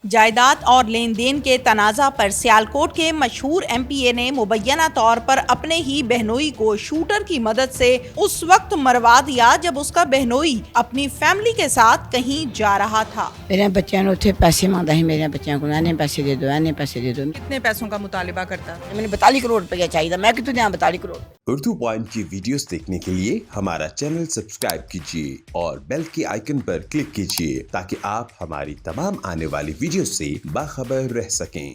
जायदाद और लेन देन के तनाज़ा पर सियालकोट के मशहूर एमपीए ने मुबैना तौर पर अपने ही बहनोई को शूटर की मदद से उस वक्त मरवा दिया जब उसका बहनोई अपनी फैमिली के साथ कहीं जा रहा था। मेरे बच्चों ने उत्थे पैसे मांगता है, मेरे बच्चों को इन्हें पैसे दे दो, इन्हें पैसे दे दो। कितने पैसों का मुतालिबा करता? मैंने 42 करोड़ रुपया चाहिए, मैं कितने दिया 42 करोड़। उर्दू पॉइंट की वीडियोस देखने के लिए हमारा चैनल सब्सक्राइब कीजिए और बेल के आइकन पर क्लिक कीजिए ताकि आप हमारी तमाम आने वाली वीडियो से बाखबर रह सकें।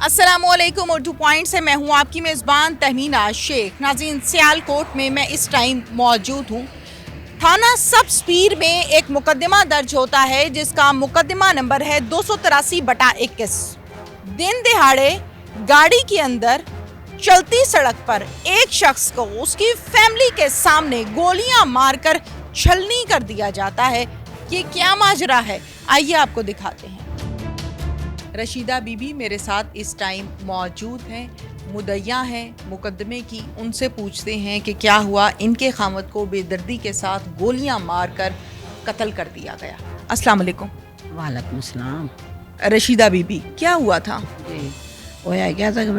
अस्सलामुअलैकुम, उर्दू पॉइंट से मैं हूं आपकी मेज़बान तहमीना शेख। नाज़रीन, सियालकोट में मैं इस टाइम मौजूद हूं। थाना सब स्पीर में एक मुकदमा दर्ज होता है जिसका मुकदमा नंबर है 283/21। दिन दिहाड़े गाड़ी के अंदर चलती सड़क पर एक शख्स को उसकी फैमिली के सामने गोलियां मारकर छलनी कर दिया जाता है। ये क्या माजरा है, आइए आपको दिखाते हैं। रशीदा बीबी मेरे साथ इस टाइम मौजूद हैं, मुद्दइया हैं मुकदमे की। उनसे पूछते हैं कि क्या हुआ, इनके खामद को बेदर्दी के साथ गोलियां मारकर कत्ल कर दिया गया। अस्सलाम वालेकुम। वालेकुम सलाम। रशीदा बीबी, क्या हुआ था? जी वो है क्या था कि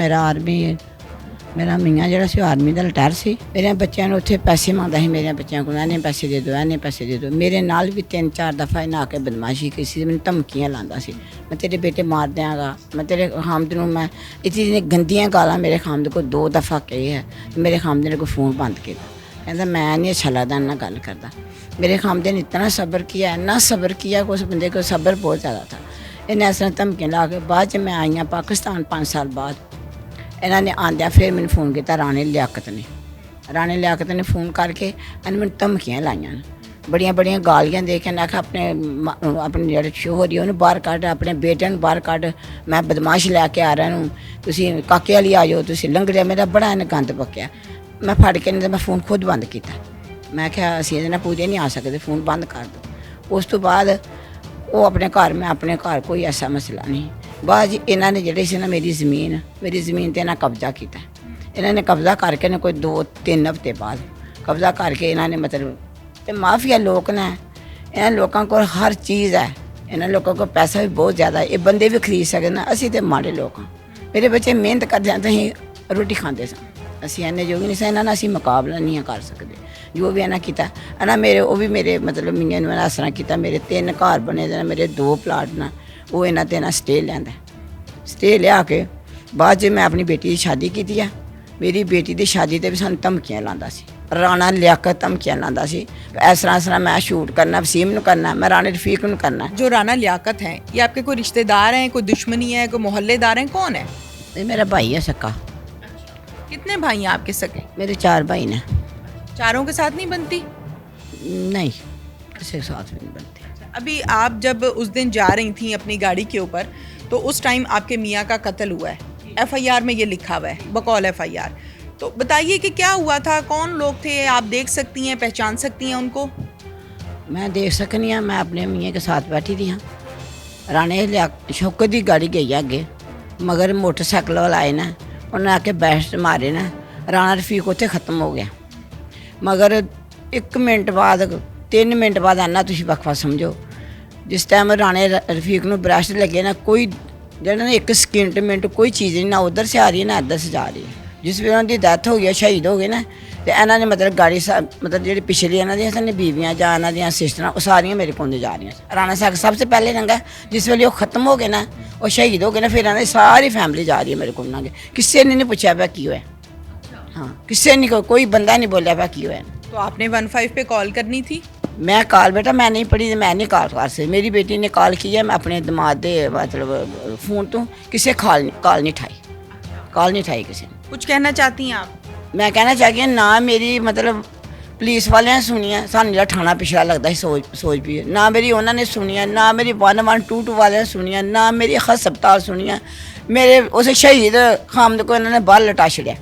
मेरा मियाँ जरा सी आर्मी का रिटायर से मेरे बच्चों ने उत्थे पैसे मांगता है, मेरे बच्चों को इन्हें पैसे दे दो, इन्हें पैसे दे दो। मेरे नाल भी 3-4 दफ़ा इन्हें आके बदमाशी की सी, मैंने धमकियाँ लांदा सी, मैं तेरे बेटे मार देंगा, मैं तेरे खामद नूं मैं इतनी गंदियाँ गालां मेरे खामद को 2 दफ़ा कही है। मेरे खामद ने को फ़ोन बंद किया, कहता मैं नहीं अच्छा लगता इन्ना गल करता। मेरे खामद ने इतना सब्र किया, इन्ना सब्र किया कि उस बंदे को सब्र बहुत ज़्यादा था। इन्हें इस तरह धमकियाँ ला के बाद मैं आई हाँ पाकिस्तान 5 साल बाद। इन्होंने आंदिया फिर मैंने फ़ोन किया राणे लियाकत ने फ़ोन करके इन्हें मैंने धमकियाँ लाइया, बड़िया गालियाँ दे के आखा अपने जेह्ड़े शोहर उन्हें बाहर कड्ढ, अपने बेटे नूं बाहर कड्ढ, मैं बदमाश लैके आ रहा हूँ, तुसीं काके वाली आ जाओ, तुसीं लंघड़े। मेरा बड़ा इन्हें गंद पक्या। मैं फड़ के नहीं, मैं फ़ोन खुद बंद किया। मैं क्या असीं इहदे नाल पूरे नहीं आ सकते, फ़ोन बंद कर दो। उस तो बाद वो अपने घर, मैं अपने घर, कोई ऐसा मसला नहीं। बाद इन्होंने जेह्ड़ी सी ना मेरी ज़मीन ते इन्हें कब्जा किया। इन्होंने कब्जा करके ना कोई 2-3 हफ्ते बाद कब्जा करके इन्होंने मतलब माफिया लोग ने, इन्होंने लोगों को हर चीज़ है, इन्होंने लोगों को पैसा भी बहुत ज़्यादा है, ये बंदे भी खरीद सकते ना। असी तो माड़े लोग हाँ, मेरे बच्चे मेहनत कर जाते ही रोटी खाते सन, असी इन्हें जो भी नहीं इन्होंने असी मुकाबला नहीं कर सकते। जो भी इन्हें किया इन्हें मेरे वो भी मेरे मतलब मियाँ ने इस तरह किया। मेरे 3 घर बने दे, मेरे 2 प्लाट न, वो इन्हें ते स्टे लिया। स्टे लिया के बाद मैं अपनी बेटी की शादी की है। मेरी बेटी की शादी ते भी सानूं धमकियाँ लांदा सी, राणा लियाकत धमकियाँ लांदा सी, इस तरह मैं शूट करना, वसीम नूं करना, मैं राणे रफीक नूं करना। जो राणा लियाकत हैं, ये आपके कोई रिश्तेदार हैं, कोई दुश्मनी है, कोई मोहल्लेदार हैं, कौन है? ये मेरा भाई है सक्का। कितने भाई हैं आपके सगे? मेरे 4 भाई ने। चारों के साथ नहीं बनती? नहीं, किसी के साथ नहीं बनती। अभी आप जब उस दिन जा रही थी अपनी गाड़ी के ऊपर, तो उस टाइम आपके मियाँ का कत्ल हुआ है, FIR में ये लिखा हुआ है, बकौल FIR। तो बताइए कि क्या हुआ था, कौन लोग थे, आप देख सकती हैं, पहचान सकती हैं उनको? मैं देख सकनी हाँ, मैं अपने मियाँ के साथ बैठी थी हाँ। राणे लिया शौकत की गाड़ी गई अगे, मगर मोटरसाइकिल वाला आए ना, उन्हें आके बैठ मारे ना, राणा रफीक उत्थे खत्म हो गया। मगर 1 मिनट बाद 3 मिनट बाद आना तुसीं वक्फा समझो, जिस टाइम राणे रफीक नूं ब्रश लगे ना, कोई जरा 1 सेकंड कोई चीज़ नहीं, ना उधर से आ रही है ना इधर से जा रही है। जिस वे उनकी डेथ हो गई, शहीद हो गए ना, तो इन्होंने मतलब गाड़ी मतलब जी पिछली इन्होंने बीवियाँ या इन्हों सिस्टर वो सारियाँ मेरे को जा रही। राणा साहब सबसे पहले रंगा, जिस वे खत्म हो गए ना, वो शहीद हो गए ना, फिर इन्होंने सारी फैमिली जा रही है मेरे को। किसी ने नहीं पूछा पाया की हुआ। हाँ, किसी ने कोई बंदा नहीं बोलिया पाया की हुआ। तो आपने 15 पे कॉल करनी थी? मैं कॉल बेटा मैं नहीं पढ़ी, मैं नहीं कॉल कर सकती। मेरी बेटी ने कॉल की है, मैं अपने दिमाग के मतलब फ़ोन तो किसी कॉल नहीं ठाई किसी ने। कुछ कहना चाहती हैं आप? मैं कहना चाहती हूँ ना मेरी मतलब पुलिस वाले ने सुनी है, सानू जो थाना पिछड़ा लगता है सोच भी है, ना मेरी उन्होंने सुनी है, ना मेरी 1122 वाले ने सुनी है, ना मेरी हस्पताल सुनी है। मेरे उस शहीद खामद को इन्होंने बाहर लटा छड़िया।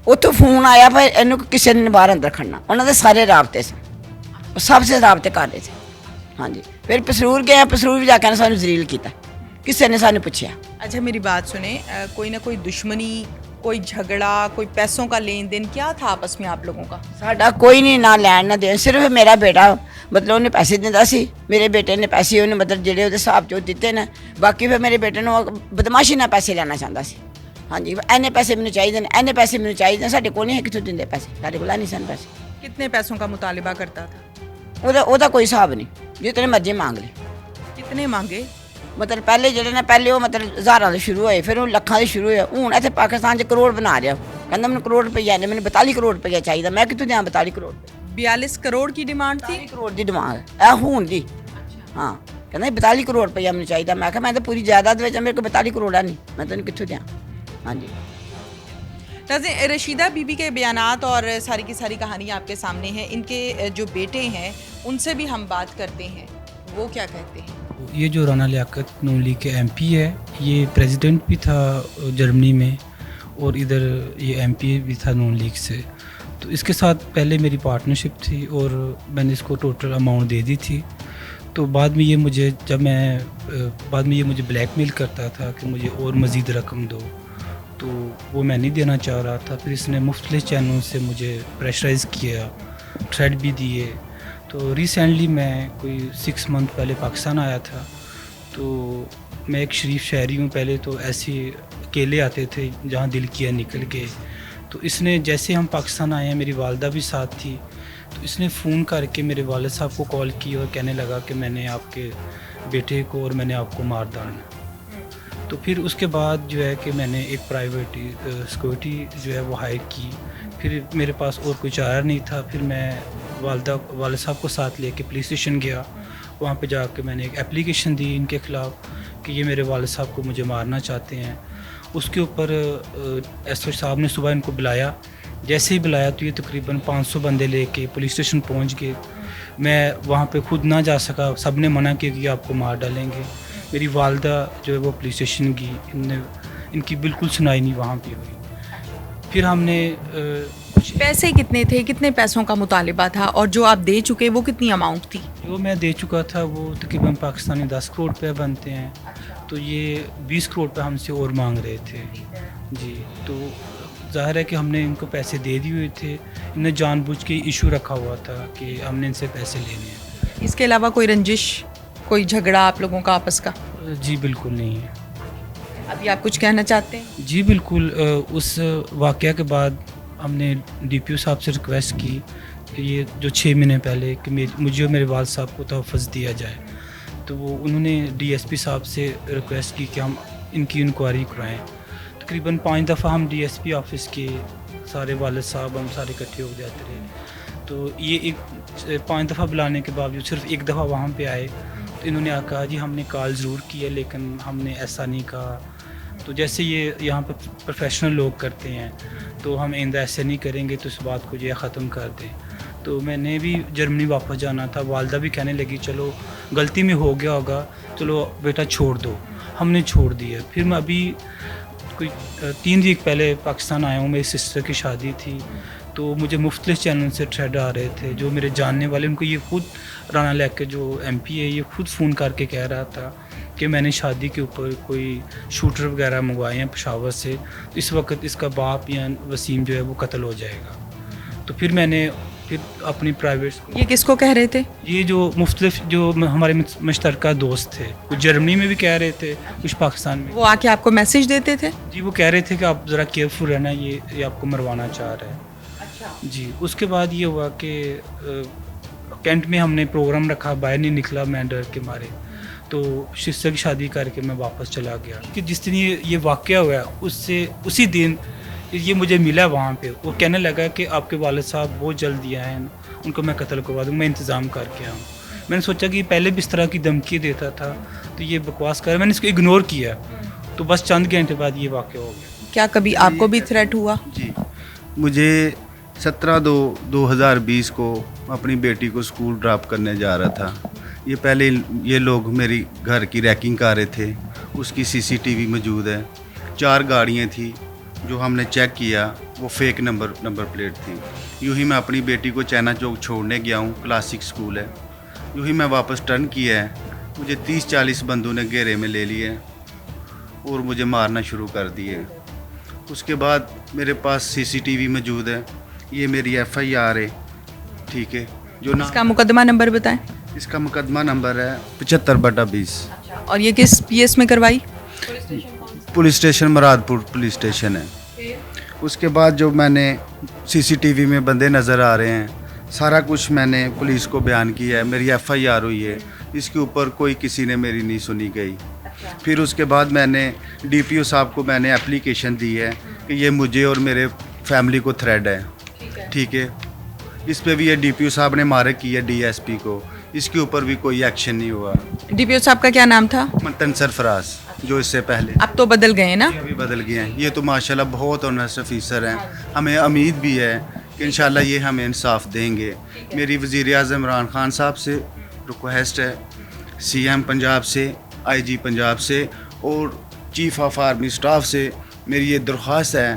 उत्थों फोन आया पर इन्हों किसी ने बाहर अंदर खड़ना, उन्होंने सारे राबते से सबसे राबते कर रहे थे। हाँ जी, फिर पसरूर गए, पसरूर भी जाकर सानू जलील किया, किसी ने सानू पूछा। अच्छा मेरी बात सुने, कोई ना कोई दुश्मनी, कोई झगड़ा, कोई पैसों का लेन देन क्या था आपस में आप लोगों का? साडा कोई नहीं, ना लैन ना देन, सिर्फ मेरा बेटा ਮਤਲਬ ਉਹਨੇ ਪੈਸੇ ਦਿੰਦਾ ਸੀ, ਮੇਰੇ ਬੇਟੇ ਨੇ ਪੈਸੇ ਉਹਨੇ ਮਤਲਬ ਜਿਹੜੇ ਉਹਦੇ ਹਿਸਾਬ 'ਚ ਉਹ ਦਿੱਤੇ ਨੇ। ਬਾਕੀ ਫਿਰ ਮੇਰੇ ਬੇਟੇ ਨੂੰ ਉਹ ਬਦਮਾਸ਼ੀ ਨਾਲ ਪੈਸੇ ਲੈਣਾ ਚਾਹੁੰਦਾ ਸੀ। ਹਾਂਜੀ, ਇੰਨੇ ਪੈਸੇ ਮੈਨੂੰ ਚਾਹੀਦੇ ਨੇ, ਇੰਨੇ ਪੈਸੇ ਮੈਨੂੰ ਚਾਹੀਦੇ ਨੇ, ਸਾਡੇ ਕੋਲ ਨਹੀਂ ਹੈ, ਕਿੱਥੋਂ ਦਿੰਦੇ ਪੈਸੇ, ਸਾਡੇ ਕੋਲ ਨਹੀਂ ਸਨ ਪੈਸੇ। कितने पैसों का मुतालिबा करता था? ਉਹਦਾ ਕੋਈ ਹਿਸਾਬ ਨਹੀਂ, ਜਿਤਨੇ ਮਰਜ਼ੀ ਮੰਗ ਲੈ। कितने मांगे? ਮਤਲਬ ਪਹਿਲੇ ਜਿਹੜੇ ਨੇ ਪਹਿਲੇ ਉਹ ਮਤਲਬ ਹਜ਼ਾਰਾਂ ਦੇ ਸ਼ੁਰੂ ਹੋਏ, ਫਿਰ ਉਹ ਲੱਖਾਂ ਦੇ ਸ਼ੁਰੂ ਹੋਏ। ਹੁਣ ਇੱਥੇ ਪਾਕਿਸਤਾਨ 'ਚ ਕਰੋੜ ਬਣਾ ਰਿਹਾ। ਕਹਿੰਦਾ ਮੈਨੂੰ ਕਰੋੜ ਰੁਪਈਆ ਨੇ, ਮੈਨੂੰ 42 ਕਰੋੜ ਰੁਪਈਆ ਚਾਹੀਦਾ। ਮੈਂ ਕਿੱਥੋਂ ਦਿਆਂ 42 ਕਰੋੜ? 42 करोड़ की डिमांड थी। 42 ਕਰੋੜ ਦੀ ਡਿਮਾਂਡ ਇਹ ਹੁਣ ਦੀ। ਹਾਂ, ਕਹਿੰਦਾ 42 ਕਰੋੜ ਰੁਪਈਆ ਮੈਨੂੰ ਚਾਹੀਦਾ। ਮੈਂ ਕਿਹਾ ਮੈਂ ਤਾਂ ਪੂਰੀ ਜਾਇਦਾਦ ਵਿੱਚ ਮੇਰੇ ਕੋਲ 42 ਕਰੋੜ ਆ ਨਹੀਂ, ਮੈਂ ਤੈਨੂੰ ਕਿੱਥੋਂ ਦਿਆਂ। ਹਾਂਜੀ। नाज़रीन, रशीदा बीबी के बयानात और सारी की सारी कहानी आपके सामने है। इनके जो बेटे हैं उनसे भी हम बात करते हैं, वो क्या कहते हैं। ये जो राना लियाकत नून लीग के एमपी है, ये प्रेसिडेंट भी था जर्मनी में और इधर ये एमपी भी था नून लीग से। तो इसके साथ पहले मेरी पार्टनरशिप थी और मैंने इसको टोटल अमाउंट दे दी थी। तो बाद में ये मुझे ब्लैकमेल करता था कि मुझे और मज़ीद रकम दो, तो वो मैं नहीं देना चाह रहा था। फिर इसने मुख्तलिफ चैनलों से मुझे प्रेशराइज़ किया, थ्रेट भी दिए। तो रिसेंटली मैं कोई 6 मंथ पहले पाकिस्तान आया था। तो मैं एक शरीफ शहरी हूँ, पहले तो ऐसे अकेले आते थे जहाँ दिल किया निकल गए। तो इसने जैसे हम पाकिस्तान आए हैं, मेरी वालदा भी साथ थी, तो इसने फ़ोन करके मेरे वालिद साहब को कॉल की और कहने लगा कि मैंने आपके बेटे को और मैंने आपको मार डालना। तो फिर उसके बाद जो है कि मैंने एक प्राइवेट सिक्योरिटी जो है वो हायर की। फिर मेरे पास और कोई चारा नहीं था। फिर मैं वालिद साहब को साथ लेके पुलिस स्टेशन गया। वहाँ पे जाके मैंने एक एप्लीकेशन दी इनके ख़िलाफ़ कि ये मेरे वालिद साहब को मुझे मारना चाहते हैं। उसके ऊपर एसओ साहब ने सुबह इनको बुलाया। जैसे ही बुलाया तो ये तकरीबन 500 बंदे लेके पुलिस स्टेशन पहुँच गए। मैं वहाँ पे खुद ना जा सका, सब ने मना किया कि आपको मार डालेंगे। मेरी वालदा जो है वो पुलिस स्टेशन की, इनकी बिल्कुल सुनाई नहीं वहाँ पे हुई। फिर हमने पैसे कितने थे, कितने पैसों का मुतालिबा था, और जो आप दे चुके वो कितनी अमाउंट थी? जो मैं दे चुका था वो तकरीबन पाकिस्तानी 10 करोड़ रुपये बनते हैं। तो ये 20 करोड़ रुपये हमसे और मांग रहे थे जी। तो ज़ाहिर है कि हमने इनको पैसे दे दिए हुए थे। इन्हें जानबूझ के इशू रखा हुआ था कि हमने इनसे पैसे लेने हैं। इसके अलावा कोई रंजिश, कोई झगड़ा आप लोगों का आपस का? जी बिल्कुल नहीं है। अभी आप कुछ कहना चाहते हैं? जी बिल्कुल। उस वाक़या के बाद हमने DPO साहब से रिक्वेस्ट की कि ये जो 6 महीने पहले कि मुझे और मेरे वालिद साहब को तहफ़्फ़ुज़ दिया जाए। तो वो उन्होंने DSP साहब से रिक्वेस्ट की कि हम इनकी इंक्वायरी कराएँ। तकरीबन 5 दफ़ा हम DSP ऑफिस के सारे वालिद साहब हम सारे इकट्ठे हो जाते रहे। तो ये 5 दफ़ा बुलाने के बावजूद सिर्फ एक दफ़ा वहाँ पे आए। तो इन्होंने कहा जी हमने कॉल ज़रूर की है लेकिन हमने ऐसा नहीं कहा। तो जैसे ये यहाँ पर प्रोफेशनल लोग करते हैं तो हम आइंदा ऐसे नहीं करेंगे, तो इस बात को जो है ख़त्म कर दें। तो मैंने भी जर्मनी वापस जाना था। वालदा भी कहने लगी चलो गलती में हो गया होगा, चलो बेटा छोड़ दो। हमने छोड़ दिया। फिर मैं अभी कोई 3 वीक पहले पाकिस्तान आया हूँ। मेरी सिस्टर की शादी थी तो मुझे मुख्तलिफ चैनल से थ्रेड आ रहे थे। जो मेरे जानने वाले, उनको ये खुद राना लियाकत जो MP है ये खुद फ़ोन करके कह रहा था कि मैंने शादी के ऊपर कोई शूटर वगैरह मंगवाए हैं पेशावर से, तो इस वक्त इसका बाप या वसीम जो है वो कत्ल हो जाएगा। तो फिर मैंने अपनी प्राइवेट। ये किसको कह रहे थे? ये जो मुख्तलिफ जो हमारे मुश्तरका दोस्त थे, कुछ जर्मनी में भी कह रहे थे, कुछ पाकिस्तान में। वो आके आपको मैसेज देते थे? जी वो कह रहे थे कि आप ज़रा केयरफुल रहना, ये आपको मरवाना चाह रहा है। अच्छा जी। उसके बाद ये हुआ कि कैंट में हमने प्रोग्राम रखा, बाहर नहीं निकला मैं डर के मारे। तो सिस्टर की शादी करके मैं वापस चला गया कि जिस दिन ये वाक़या हुआ उससे उसी दिन ये मुझे मिला वहाँ पे। वो कहने लगा कि आपके वालिद साहब बहुत जल्दी आए हैं, उनको मैं कत्ल करवा दूँ, मैं इंतज़ाम करके आऊँ। मैंने सोचा कि पहले भी इस तरह की धमकी देता था तो ये बकवास कर, मैंने इसको इग्नोर किया। तो बस चंद घंटे बाद ये वाक़या हो गया। क्या कभी आपको भी थ्रेट हुआ? जी मुझे 17/2/2020 को अपनी बेटी को स्कूल ड्रॉप करने जा रहा था। ये पहले ये लोग मेरी घर की रैकिंग कर रहे थे। उसकी CCTV मौजूद है। 4 गाड़ियाँ थी जो हमने चेक किया, वो फेक नंबर प्लेट थी। यूँ ही मैं अपनी बेटी को चैना चौक छोड़ने गया हूँ, क्लासिक स्कूल है। यूँ ही मैं वापस टर्न किया है, मुझे 30-40 बंदों ने घेरे में ले लिए और मुझे मारना शुरू कर दिए। उसके बाद मेरे पास CCTV मौजूद है, ये मेरी FIR है, ठीक है। जो ना इसका मुकदमा नंबर बताएं। इसका मुकदमा नंबर है 75/20। और ये किस पीएस में करवाई? Police station Muradpur police station है। उसके बाद जो मैंने सीसीटीवी में बंदे नज़र आ रहे हैं, सारा कुछ मैंने पुलिस को बयान किया है, मेरी एफआईआर हुई है, इसके ऊपर कोई किसी ने मेरी नहीं सुनी गई। फिर उसके बाद मैंने डीपीओ साहब को मैंने एप्लीकेशन दी है कि ये मुझे और मेरे फैमिली को थ्रेड है, ठीक है। इस पे भी ये डीपीओ साहब ने मार्क की है डीएसपी को, इसके ऊपर भी कोई एक्शन नहीं हुआ। डीपीओ साहब का क्या नाम था? मंतन सरफराज, जो इससे पहले अब तो बदल गए ना? अभी बदल गए हैं। ये तो माशाल्लाह बहुत ऑनेस्ट ऑफिसर हैं, हमें उम्मीद भी है कि इंशाल्लाह ये हमें इंसाफ देंगे। मेरी वज़ीर आज़म इमरान खान साहब से रिक्वेस्ट है, सीएम पंजाब से, आईजी पंजाब से और चीफ ऑफ आर्मी स्टाफ से मेरी ये दरख्वास्त है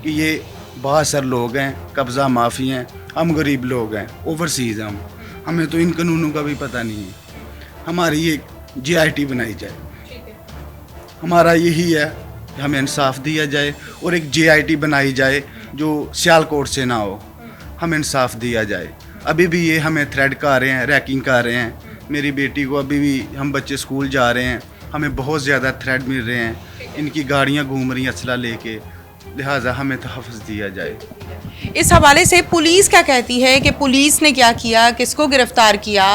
कि ये बासर लोग हैं, कब्ज़ा माफ़ी हैं, हम गरीब लोग हैं, ओवरसीज़ हम, हमें तो इन कानूनों का भी पता नहीं है। हमारी ये जीआईटी बनाई जाए, हमारा यही है कि हमें इंसाफ दिया जाए और एक जीआईटी बनाई जाए जो सियालकोट से ना हो, हमें इंसाफ दिया जाए। अभी भी ये हमें थ्रेड कर रहे हैं, रैकिंग कर रहे हैं। मेरी बेटी को अभी भी, हम बच्चे स्कूल जा रहे हैं, हमें बहुत ज़्यादा थ्रेड मिल रहे हैं, इनकी गाड़ियाँ घूम रही हैं असला लेके, लिहाजा हमें तहफ़्फ़ुज़ दिया जाए। इस हवाले से पुलिस क्या कहती है कि पुलिस ने क्या किया, किसको गिरफ्तार किया,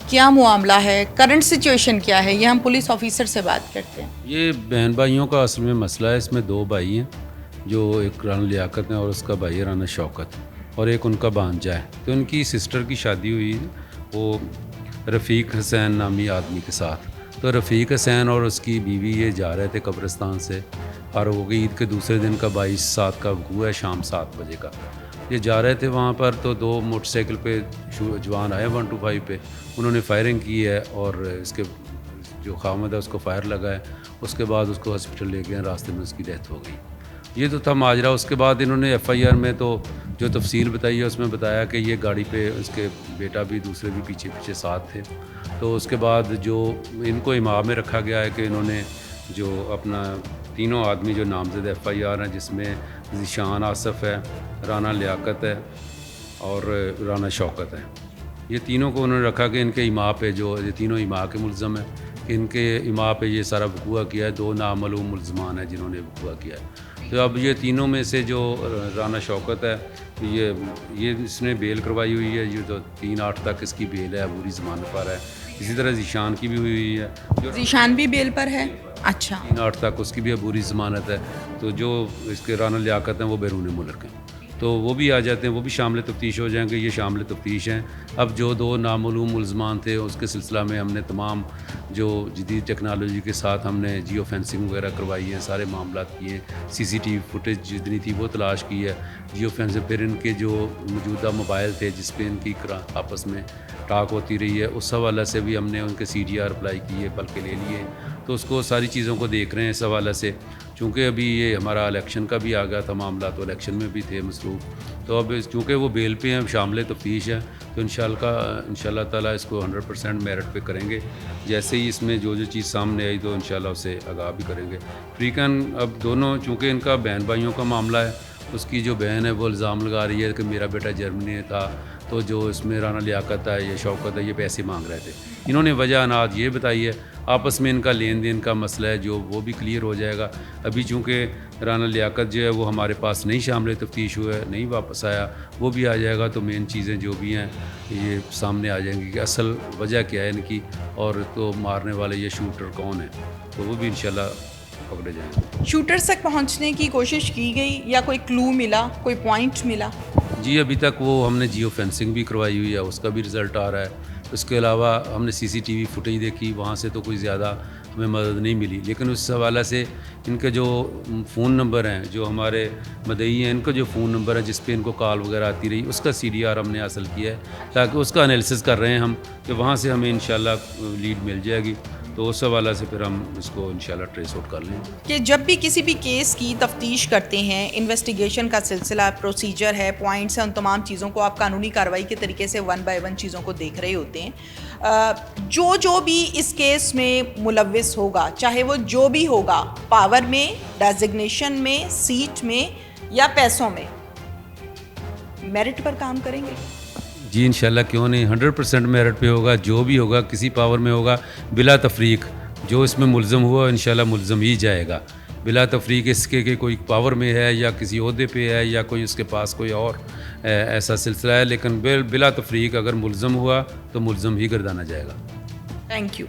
क्या मामला है, करंट सिचुएशन क्या है, ये हम पुलिस ऑफिसर से बात करते हैं। ये बहन भाइयों का असल में मसला है। इसमें दो भाई हैं, जो एक राना लियाकत है और उसका भाई है राना शौकत, और एक उनका भांजा है। तो उनकी सिस्टर की शादी हुई है वो रफ़ीक हुसैन नामी आदमी के साथ। तो रफ़ीक हुसैन और उसकी बीवी ये जा रहे थे कब्रिस्तान से, और हो गई ईद के दूसरे दिन का 22/7 का हुआ है, शाम 7 बजे का। ये जा रहे थे वहाँ पर, तो दो मोटरसाइकिल पे जवान आए 125 पे, उन्होंने फायरिंग की है और इसके जो खामद है उसको फायर लगा है। उसके बाद उसको हॉस्पिटल ले गए, रास्ते में उसकी डेथ हो गई। ये तो था माजरा। उसके बाद इन्होंने एफआईआर में तो जो तफसील बताई है उसमें बताया कि ये गाड़ी पे उसके बेटा भी दूसरे भी पीछे पीछे साथ थे। तो उसके बाद जो इनको इमाम में रखा गया है कि इन्होंने जो अपना तीनों आदमी जो नामजद एफआईआर हैं, जिसमें ज़ीशान आसफ़ है, राना लियाकत है और राना शौकत है, ये तीनों को उन्होंने रखा कि इनके इमा पे, जो ये तीनों इमा के मुल्ज़म हैं, कि इनके इमा पे ये सारा वक़ूआ किया है। दो नामालूम मुल्ज़मान हैं जिन्होंने वक़ूआ किया है। तो अब ये तीनों में से जो राना शौकत है, ये इसने बेल करवाई हुई है, ये तो 3/8 तक इसकी बेल है, अबूरी ज़मानत पर है। इसी तरह ज़ीशान की भी हुई है, जो ज़ीशान भी बेल पर है। अच्छा, 3/8 तक उसकी भी अबूरी ज़मानत है। तो जो इसके राना लियाकत हैं वो बैरून मुल्क हैं, तो वो भी आ जाते हैं, वो भी शामिल तफ्तीश हो जाएंगे। ये शामिल तफ्तीश हैं। अब जो दो नामालूम मुल्ज़मान थे उसके सिलसिला में हमने तमाम जो जदीद टेक्नोलॉजी के साथ हमने जियो फेंसिंग वगैरह करवाई है, सारे मामला किए, सीसीटीवी फुटेज जितनी थी वो तलाश की है, जियो फेंसिंग। फिर इनके जो मौजूदा मोबाइल थे जिस पे इनकी आपस में टाक होती रही है, उस हवाले से भी हमने उनके CDR अप्लाई किए, बल्कि ले लिए। तो उसको सारी चीज़ों को देख रहे हैं इस हवाले से। चूँकि अभी ये हमारा इलेक्शन का भी आ गया था मामला, तो इलेक्शन में भी थे मसरूफ़। तो अब चूँकि वो बेल पे हैं, शामिल तफ्तीश है, तो इंशाल्लाह ताला इसको 100% मेरिट पे करेंगे। जैसे ही इसमें जो चीज़ सामने आई तो इंशाल्लाह उसे आगाह भी करेंगे। फ्रीकन अब दोनों, चूँकि इनका बहन भाइयों का मामला है, उसकी जो बहन है वो इल्ज़ाम लगा रही है कि मेरा बेटा जर्मनी में था, तो जो इसमें राना लियाकत है, ये शौकत है, ये पैसे मांग रहे थे। इन्होंने वजह अनाज ये बताई है। आपस में इनका लेन देन का मसला है जो वो भी क्लियर हो जाएगा। अभी चूँकि राना लियाकत जो है वो हमारे पास नहीं शामिल तफ्तीश हुआ है, नहीं वापस आया, वो भी आ जाएगा तो मेन चीज़ें जो भी हैं ये सामने आ जाएंगी कि असल वजह क्या है इनकी, और तो मारने वाले ये शूटर कौन है, तो वो भी इंशाल्लाह पकड़े जाएंगे। शूटर्स तक पहुंचने की कोशिश की गई या कोई क्लू मिला, कोई पॉइंट मिला? जी, अभी तक वो हमने जियो फेंसिंग भी करवाई हुई है, उसका भी रिज़ल्ट आ रहा है। उसके अलावा हमने CCTV फुटेज देखी, वहाँ से तो कोई ज़्यादा हमें मदद नहीं मिली। लेकिन उस हवाले से इनके जो फ़ोन नंबर हैं, जो हमारे मदई हैं, इनका जो फ़ोन नंबर है जिस पे इनको कॉल वगैरह आती रही, उसका CDR हमने हासिल किया है, ताकि उसका एनालिसिस कर रहे हैं हम, कि वहाँ से हमें इंशाल्लाह लीड मिल जाएगी। तो उस हवाले से फिर हम इसको इंशाल्लाह ट्रेस आउट कर लेंगे। कि जब भी किसी भी केस की तफ्तीश करते हैं, इन्वेस्टिगेशन का सिलसिला, प्रोसीजर है, पॉइंट्स हैं, उन तमाम चीज़ों को आप कानूनी कार्रवाई के तरीके से 1 बाय 1 चीज़ों को देख रहे होते हैं। जो भी इस केस में मुलव्विस होगा, चाहे वो जो भी होगा, पावर में, डेजिग्नेशन में, सीट में या पैसों में, मेरिट पर काम करेंगे। جی انشاءاللہ کیوں نہیں, 100% میرٹ پہ ہوگا. جو بھی ہوگا کسی پاور میں ہوگا بلا تفریق. جو اس میں ملزم ہوا انشاءاللہ ملزم ہی جائے گا بلا تفریق. اس کے کہ کوئی پاور میں ہے یا کسی عہدے پہ ہے یا کوئی اس کے پاس کوئی اور ایسا سلسلہ ہے, لیکن بلا تفریق اگر ملزم ہوا تو ملزم ہی گردانا جائے گا. Thank you.